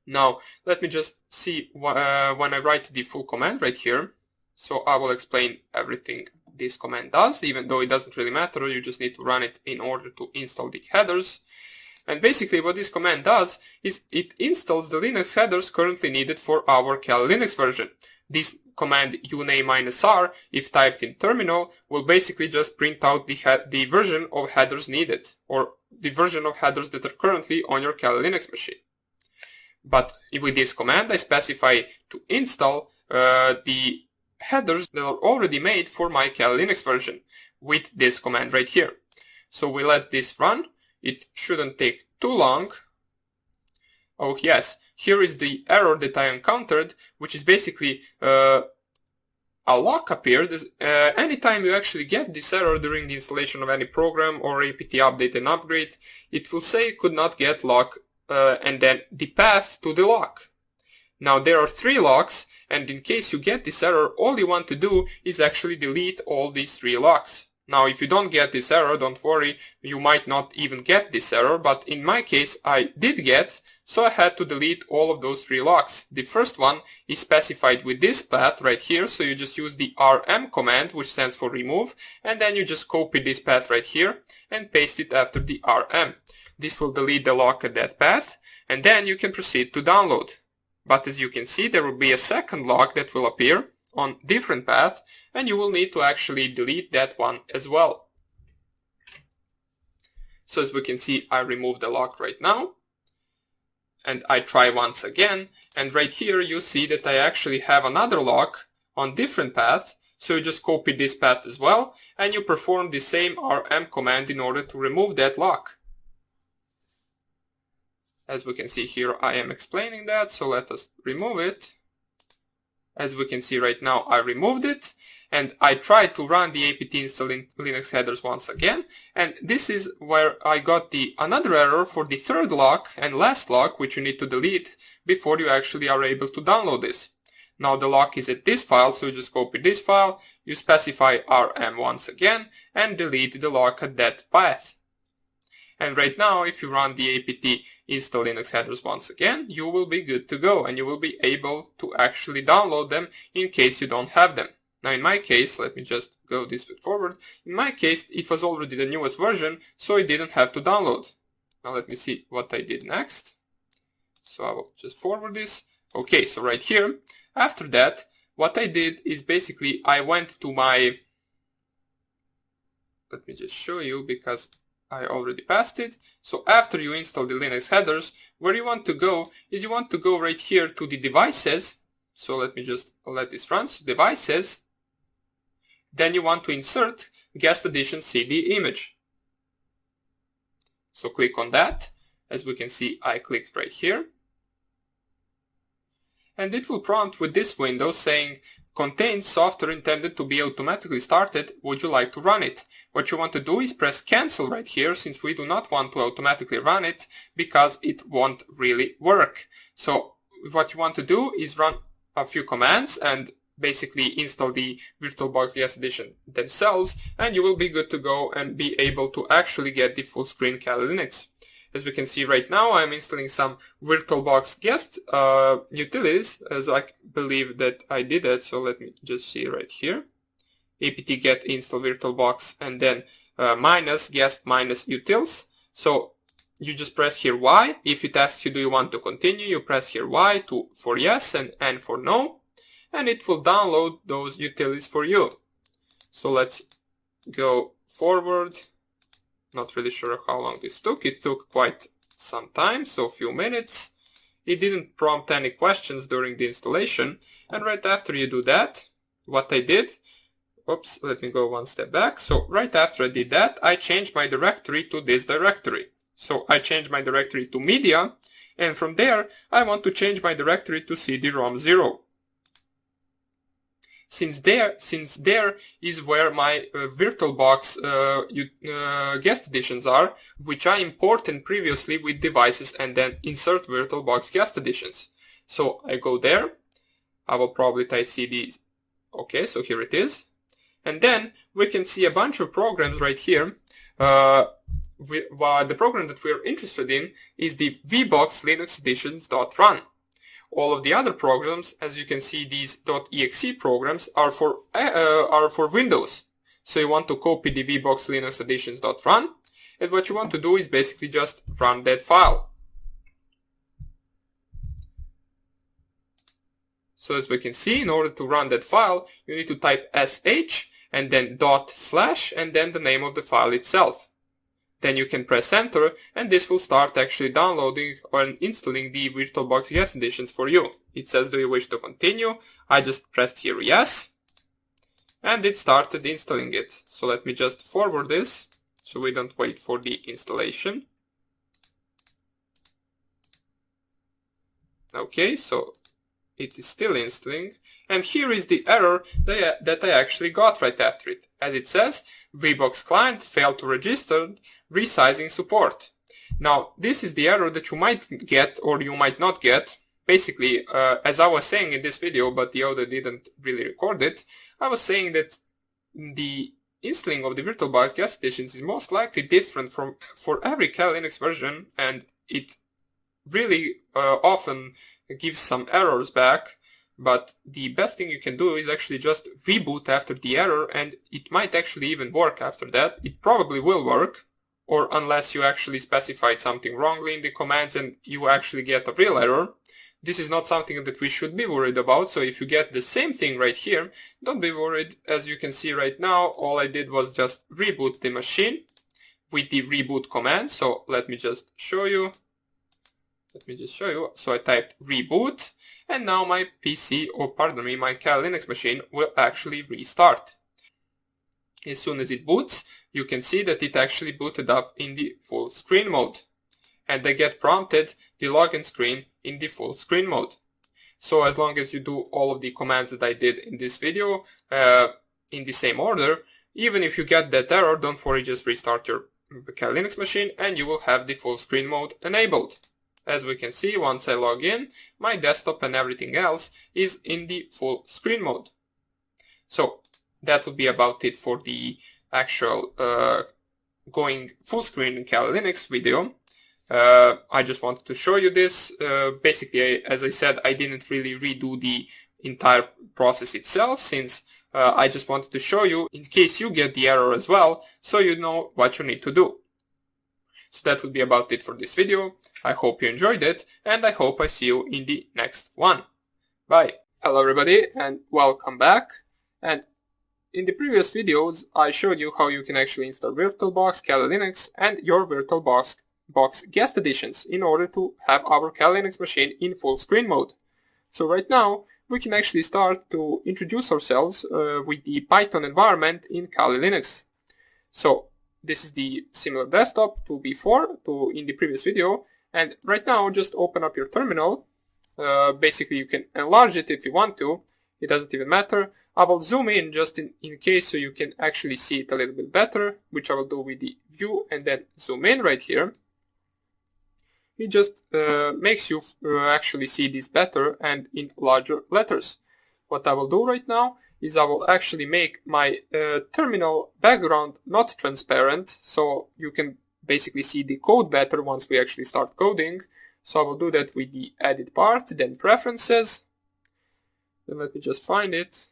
Now let me just see when I write the full command right here. So I will explain everything this command does, even though it doesn't really matter, you just need to run it in order to install the headers. And basically what this command does is it installs the Linux headers currently needed for our Kali Linux version. This command uname-r, if typed in terminal, will basically just print out the version of headers needed, or the version of headers that are currently on your Kali Linux machine. But with this command I specify to install the headers that are already made for my Kali Linux version with this command right here. So we let this run. It shouldn't take too long. Oh yes, here is the error that I encountered, which is basically a lock appeared. Anytime you actually get this error during the installation of any program or apt update and upgrade, it will say could not get lock and then the path to the lock. Now there are 3 locks, and in case you get this error, all you want to do is actually delete all these 3 locks. Now if you don't get this error, don't worry, you might not even get this error, but in my case I did get, so I had to delete all of those 3 locks. The first one is specified with this path right here, so you just use the rm command, which stands for remove, and then you just copy this path right here and paste it after the rm. This will delete the lock at that path, and then you can proceed to download. But as you can see, there will be a second lock that will appear on different path, and you will need to actually delete that one as well. So as we can see, I removed the lock right now, and I try once again, and right here you see that I actually have another lock on different path, so you just copy this path as well, and you perform the same rm command in order to remove that lock. As we can see here, I am explaining that, so let us remove it. As we can see right now, I removed it, and I tried to run the apt install Linux headers once again, and this is where I got another error for the third lock and last lock, which you need to delete before you actually are able to download this. Now the lock is at this file, so you just copy this file, you specify rm once again, and delete the lock at that path. And right now, if you run the apt install Linux headers once again, you will be good to go, and you will be able to actually download them in case you don't have them. Now in my case, let me just go this way forward, in my case it was already the newest version, so I didn't have to download. Now let me see what I did next. So I will just forward this. Okay, so right here, after that, what I did is basically I went to my, let me just show you because I already passed it. So after you install the Linux headers, where you want to go is you want to go right here to the devices. So let me just let this run. So devices. Then you want to insert guest edition CD image. So click on that. As we can see, I clicked right here. And it will prompt with this window saying, contains software intended to be automatically started. Would you like to run it? What you want to do is press cancel right here, since we do not want to automatically run it because it won't really work. So what you want to do is run a few commands and basically install the VirtualBox Guest Edition themselves, and you will be good to go and be able to actually get the full screen Kali Linux. As we can see right now, I'm installing some VirtualBox Guest utilities, as I believe that I did it. So let me just see right here. apt get install VirtualBox and then minus guest minus utils. So you just press here Y. If it asks you do you want to continue, you press here Y for yes and N for no. And it will download those utilities for you. So let's go forward. Not really sure how long this took. It took quite some time, so a few minutes. It didn't prompt any questions during the installation. And right after you do that, what I did, oops, let me go one step back. So right after I did that, I changed my directory to this directory. So I changed my directory to media, and from there I want to change my directory to CD-ROM 0. Since there is where my VirtualBox guest editions are, which I imported previously with devices and then insert VirtualBox guest editions. So I go there, I will probably type CD, okay, so here it is. And then we can see a bunch of programs right here. The program that we're interested in is the VBox Linux editions.run. All of the other programs, as you can see, these .exe programs are for Windows. So you want to copy the VBox Linux editions.run, and what you want to do is basically just run that file. So as we can see, in order to run that file, you need to type sh and then ./ and then the name of the file itself. Then you can press enter, and this will start actually downloading or installing the VirtualBox Guest Editions for you. It says, do you wish to continue? I just pressed here yes, and it started installing it. So let me just forward this, so we don't wait for the installation. Okay, so it is still installing, and here is the error that I actually got right after it. As it says, VBox client failed to register, resizing support. Now, this is the error that you might get or you might not get. Basically, as I was saying in this video, but the audio didn't really record it, I was saying that the installing of the VirtualBox Guest Editions is most likely different for every Kali Linux version, and it really often gives some errors back. But the best thing you can do is actually just reboot after the error, and it might actually even work after that. It probably will work, or unless you actually specified something wrongly in the commands and you actually get a real error. This is not something that we should be worried about, so if you get the same thing right here, don't be worried. As you can see right now, all I did was just reboot the machine with the reboot command. So let me just show you. So I typed reboot, and now my PC, or pardon me, my Kali Linux machine will actually restart. As soon as it boots, you can see that it actually booted up in the full screen mode. And I get prompted the login screen in the full screen mode. So as long as you do all of the commands that I did in this video in the same order, even if you get that error, don't worry, just restart your Kali Linux machine and you will have the full screen mode enabled. As we can see, once I log in, my desktop and everything else is in the full screen mode. So that would be about it for the actual going full screen in Kali Linux video. I just wanted to show you this. Basically, as I said, I didn't really redo the entire process itself, since I just wanted to show you in case you get the error as well, so you know what you need to do. So that would be about it for this video. I hope you enjoyed it, and I hope I see you in the next one. Bye. Hello everybody, and welcome back. And in the previous videos, I showed you how you can actually install VirtualBox, Kali Linux, and your VirtualBox Guest Editions in order to have our Kali Linux machine in full screen mode. So right now, we can actually start to introduce ourselves with the Python environment in Kali Linux. So this is the similar desktop to before, to in the previous video. And right now, just open up your terminal. Basically, you can enlarge it if you want to. It doesn't even matter. I will zoom in just in case so you can actually see it a little bit better, which I will do with the view and then zoom in right here. It just makes you actually see this better and in larger letters. What I will do right now is I will actually make my terminal background not transparent, so you can basically see the code better once we actually start coding. So I will do that with the edit part, then preferences. Then let me just find it.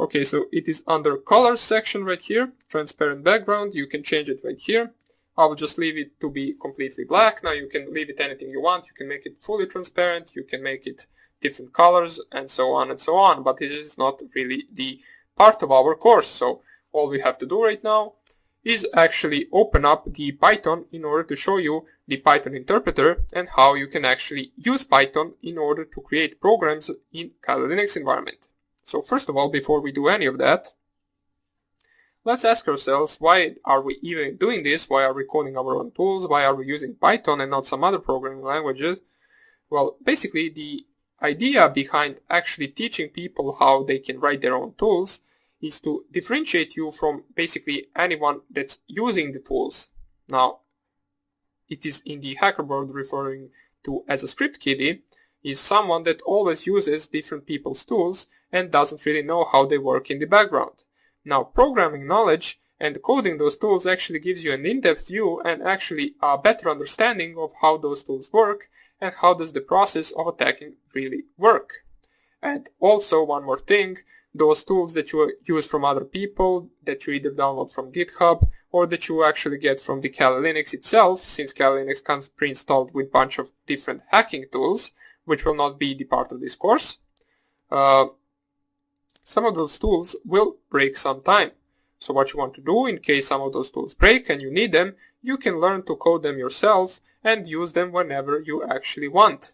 Okay, so it is under colors section right here, transparent background. You can change it right here. I will just leave it to be completely black. Now you can leave it anything you want. You can make it fully transparent. You can make it different colors and so on and so on. But it is not really the part of our course. So all we have to do right now is actually open up the Python in order to show you the Python interpreter and how you can actually use Python in order to create programs in Kali Linux environment. So first of all, before we do any of that, let's ask ourselves, why are we even doing this? Why are we coding our own tools? Why are we using Python and not some other programming languages? Well, basically the idea behind actually teaching people how they can write their own tools is to differentiate you from basically anyone that's using the tools. Now, it is in the hacker world referring to as a script kiddie, is someone that always uses different people's tools and doesn't really know how they work in the background. Now, programming knowledge and coding those tools actually gives you an in-depth view and actually a better understanding of how those tools work and how does the process of attacking really work. And also one more thing, those tools that you use from other people, that you either download from GitHub or that you actually get from the Kali Linux itself, since Kali Linux comes pre-installed with a bunch of different hacking tools, which will not be the part of this course. Some of those tools will break sometime. So what you want to do in case some of those tools break and you need them, you can learn to code them yourself and use them whenever you actually want.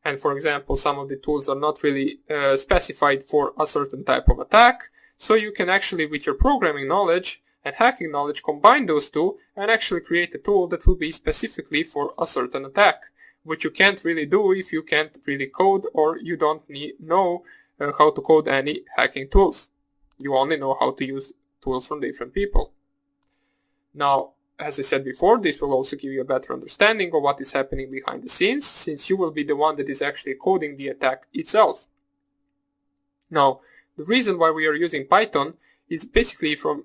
And for example, some of the tools are not really specified for a certain type of attack, so you can actually, with your programming knowledge and hacking knowledge, combine those two and actually create a tool that will be specifically for a certain attack, which you can't really do if you can't really code or you don't know how to code any hacking tools. You only know how to use tools from different people. Now, as I said before, this will also give you a better understanding of what is happening behind the scenes, since you will be the one that is actually coding the attack itself. Now, the reason why we are using Python is basically from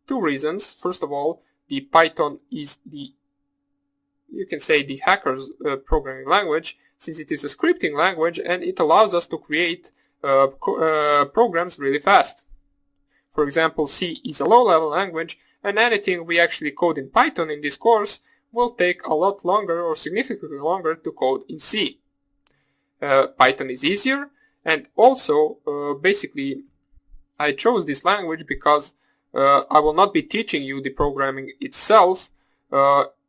two reasons. First of all, the Python is you can say the hacker's programming language, since it is a scripting language and it allows us to create programs really fast. For example, C is a low-level language, and anything we actually code in Python in this course will take a lot longer or significantly longer to code in C. Python is easier, and also basically I chose this language because I will not be teaching you the programming itself.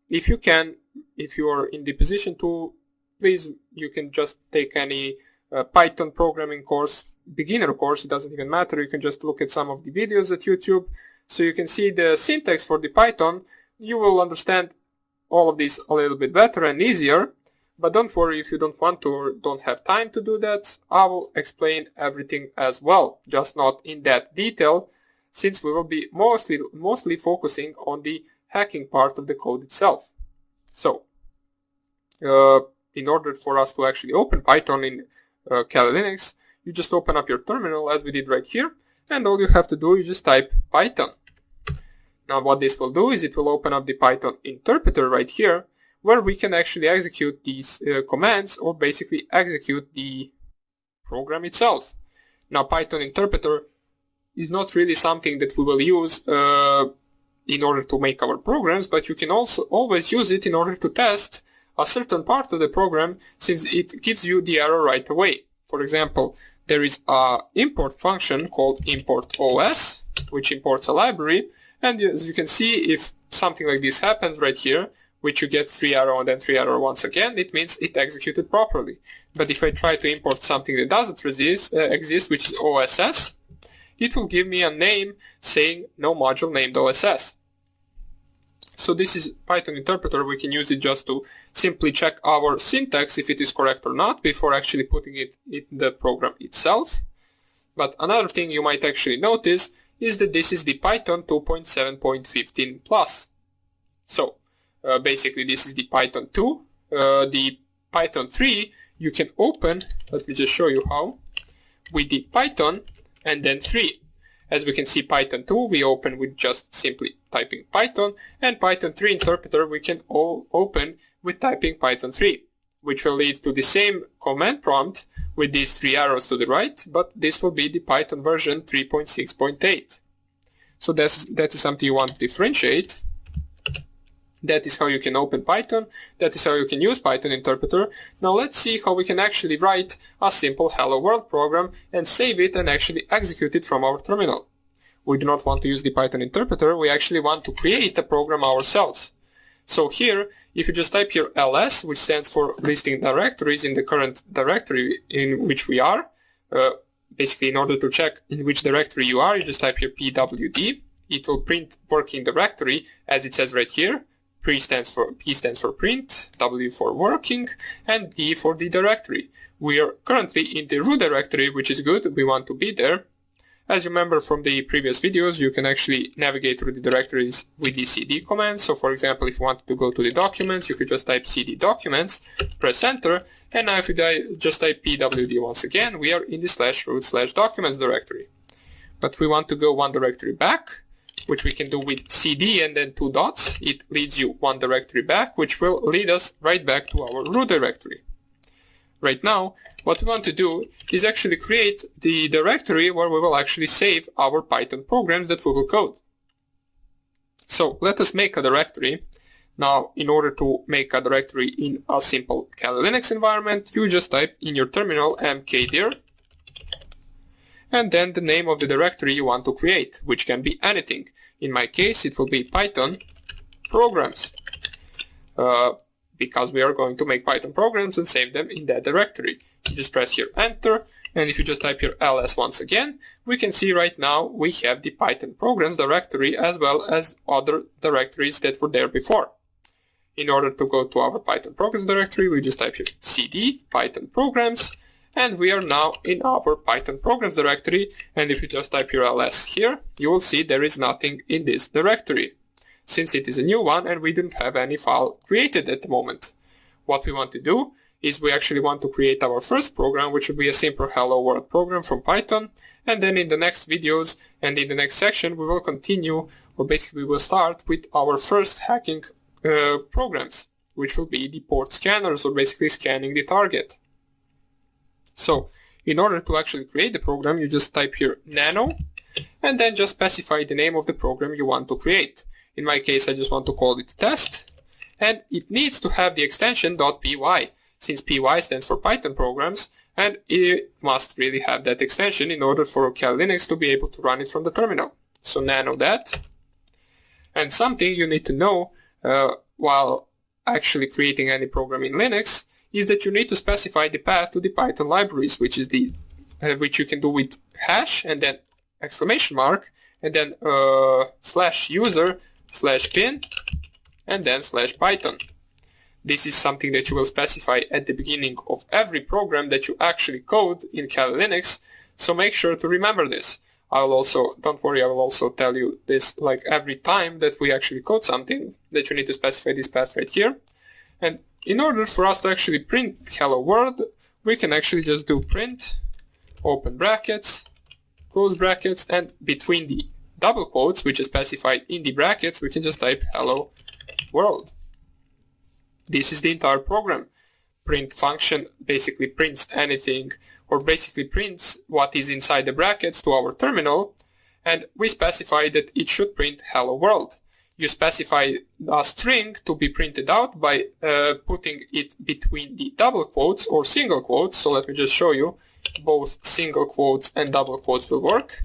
If you are in the position to, please, you can just take any Python programming course, beginner course, it doesn't even matter. You can just look at some of the videos at YouTube, so you can see the syntax for the Python. You will understand all of this a little bit better and easier, but don't worry if you don't want to or don't have time to do that. I will explain everything as well, just not in that detail, since we will be mostly focusing on the hacking part of the code itself. So, in order for us to actually open Python in Kali Linux, you just open up your terminal as we did right here, and all you have to do is just type Python. Now what this will do is it will open up the Python interpreter right here, where we can actually execute these commands or basically execute the program itself. Now Python interpreter is not really something that we will use in order to make our programs, but you can also always use it in order to test a certain part of the program, since it gives you the error right away. For example, there is an import function called import OS, which imports a library, and as you can see, if something like this happens right here, which you get 3 error and then 3 error once again, it means it executed properly. But if I try to import something that doesn't exist, which is OSS, it will give me a name saying no module named OSS. So this is Python interpreter. We can use it just to simply check our syntax if it is correct or not before actually putting it in the program itself. But another thing you might actually notice is that this is the Python 2.7.15 plus. So basically this is the Python 2. The Python 3 you can open, let me just show you how, with the Python and then 3. As we can see, Python 2 we open with just simply typing Python, and Python 3 interpreter we can all open with typing Python 3, which will lead to the same command prompt with these 3 arrows to the right, but this will be the Python version 3.6.8. So that is something you want to differentiate. That is how you can open Python. That is how you can use Python interpreter. Now let's see how we can actually write a simple hello world program and save it and actually execute it from our terminal. We do not want to use the Python interpreter. We actually want to create a program ourselves. So here, if you just type here ls, which stands for listing directories in the current directory in which we are, basically in order to check in which directory you are, you just type here pwd. It will print working directory as it says right here. P stands for print, W for working, and D for the directory. We are currently in the root directory, which is good. We want to be there. As you remember from the previous videos, you can actually navigate through the directories with the cd command. So for example, if you wanted to go to the documents, you could just type cd documents, press enter, and now if you just type pwd once again, we are in the /root/documents directory. But we want to go one directory back, which we can do with cd and then 2 dots. It leads you one directory back, which will lead us right back to our root directory. Right now, what we want to do is actually create the directory where we will actually save our Python programs that we will code. So let us make a directory. Now, in order to make a directory in a simple Kali Linux environment, you just type in your terminal mkdir, and then the name of the directory you want to create, which can be anything. In my case, it will be Python programs, because we are going to make Python programs and save them in that directory. You just press here enter, and if you just type here ls once again, we can see right now we have the Python programs directory as well as other directories that were there before. In order to go to our Python programs directory, we just type here cd Python programs, and we are now in our Python programs directory, and if you just type your ls here, you will see there is nothing in this directory, since it is a new one and we didn't have any file created at the moment. What we want to do is we actually want to create our first program, which will be a simple hello world program from Python, and then in the next videos and in the next section we will continue, or basically we will start with our first hacking programs, which will be the port scanners, or basically scanning the target. So, in order to actually create the program, you just type here nano, and then just specify the name of the program you want to create. In my case, I just want to call it test, and it needs to have the extension .py, since py stands for Python programs, and it must really have that extension in order for Kali Linux to be able to run it from the terminal. So nano that. And something you need to know while actually creating any program in Linux is that you need to specify the path to the Python libraries, which is the which you can do with hash and then exclamation mark and then /user /bin and then /python. This is something that you will specify at the beginning of every program that you actually code in Kali Linux, so make sure to remember this. Don't worry, I will also tell you this like every time that we actually code something, that you need to specify this path right here. And in order for us to actually print hello world, we can actually just do print, open brackets, close brackets, and between the double quotes, which is specified in the brackets, we can just type hello world. This is the entire program. Print function basically prints anything, or basically prints what is inside the brackets to our terminal, and we specify that it should print hello world. You specify a string to be printed out by putting it between the double quotes or single quotes. So let me just show you. Both single quotes and double quotes will work.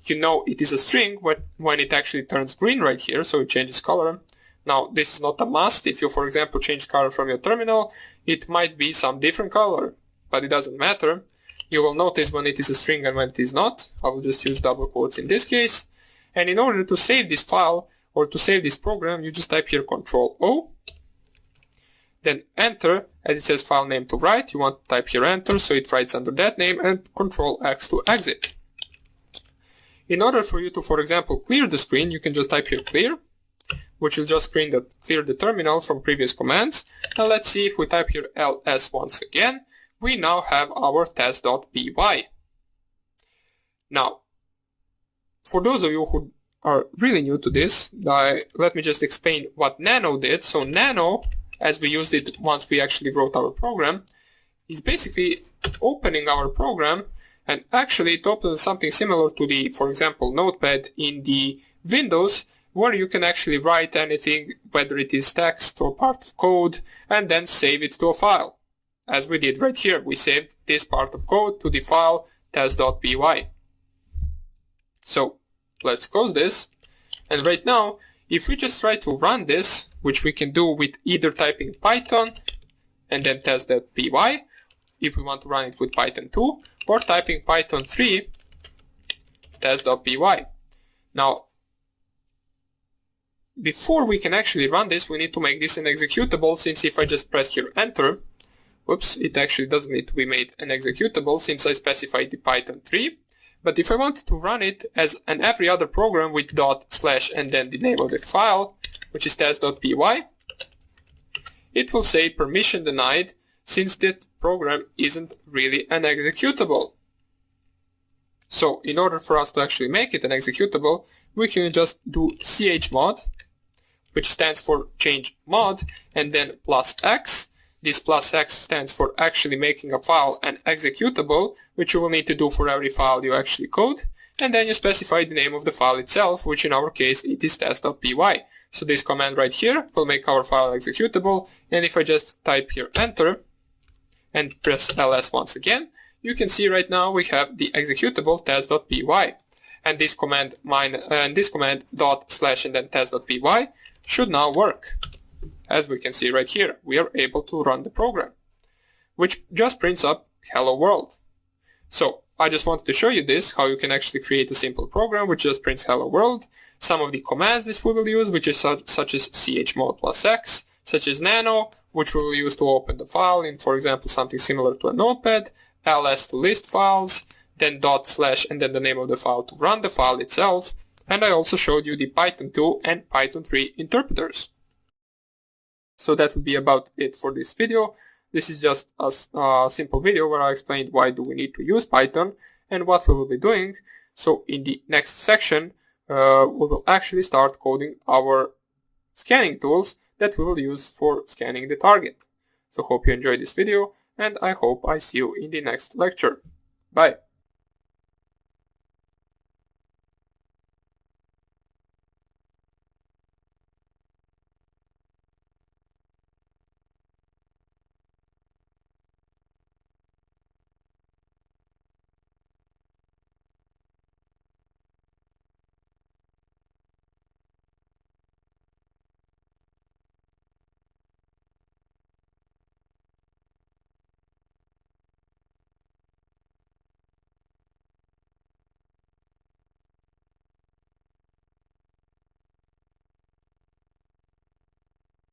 You know it is a string when it actually turns green right here, so it changes color. Now this is not a must. If you, for example, change color from your terminal, it might be some different color, but it doesn't matter. You will notice when it is a string and when it is not. I will just use double quotes in this case. And in order to save this file or to save this program, you just type here Control O, then enter, as it says file name to write. You want to type here enter, so it writes under that name, and Control X to exit. In order for you to, for example, clear the screen, you can just type here clear, which will just clear the terminal from previous commands. And let's see if we type here ls once again, we now have our test.py. Now, for those of you who are really new to this, let me just explain what nano did. So nano, as we used it once we actually wrote our program, is basically opening our program, and actually it opens something similar to the, for example, notepad in the Windows, where you can actually write anything, whether it is text or part of code, and then save it to a file. As we did right here, we saved this part of code to the file test.py. So let's close this, and right now, if we just try to run this, which we can do with either typing Python and then test.py, if we want to run it with Python 2, or typing Python 3 test.py. Now, before we can actually run this, we need to make this an executable, since if I just press here enter, whoops, it actually doesn't need to be made an executable since I specified the Python 3. But if I wanted to run it as an every other program with // and then the name of the file, which is test.py, it will say permission denied, since that program isn't really an executable. So in order for us to actually make it an executable, we can just do chmod, which stands for change mod, and then +x. This +x stands for actually making a file an executable, which you will need to do for every file you actually code, and then you specify the name of the file itself, which in our case it is test.py. So this command right here will make our file executable, and if I just type here enter and press ls once again, you can see right now we have the executable test.py, and this command // and then test.py should now work. As we can see right here, we are able to run the program, which just prints up hello world. So I just wanted to show you this, how you can actually create a simple program which just prints hello world. Some of the commands this we will use, which is such as chmod +x, such as nano, which we will use to open the file in, for example, something similar to a notepad, ls to list files, then // and then the name of the file to run the file itself, and I also showed you the Python 2 and Python 3 interpreters. So that would be about it for this video. This is just a simple video where I explained why do we need to use Python and what we will be doing. So in the next section, we will actually start coding our scanning tools that we will use for scanning the target. So hope you enjoyed this video, and I hope I see you in the next lecture. Bye!